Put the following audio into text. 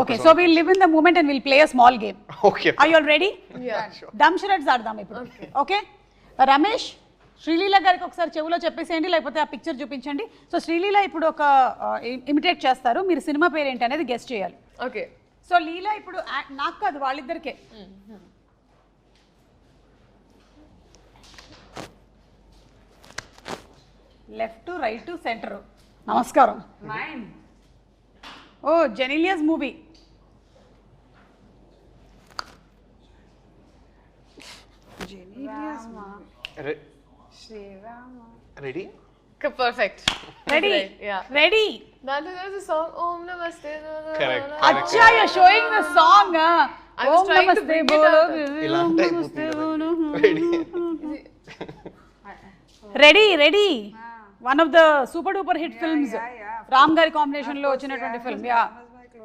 Okay, so we'll live in the moment and we'll play a small game. Okay. Are you all ready? Yeah. Sure. దంషరట్స్ ఆడదాం ఇప్పుడు. Okay Ramesh Sreeleela గారికి ఒకసారి చెవులో చెప్పేసేయండి, లేకపోతే ఆ పిక్చర్ చూపించండి. సో శ్రీలీల ఇప్పుడు ఒక ఇమిటేట్ చేస్తారు, మీరు సినిమా పేరు ఏంటి అనేది గెస్ట్ చేయాలి. ఓకే. సో లీలా ఇప్పుడు నాకు కాదు వాళ్ళిద్దరికే. Left right centre. నమస్కారం. ఓ జెనిలియస్ movie. Ready? Perfect. Ready? Yeah. Ready? There's a song Om Namaste. Correct. Acha, you're showing the song. I was trying to bring it out. ఇలాంటి అయిపోతుంది ready ready one of the super duper hit films Ram గారి combination లో వచ్చినటువంటి film. Yeah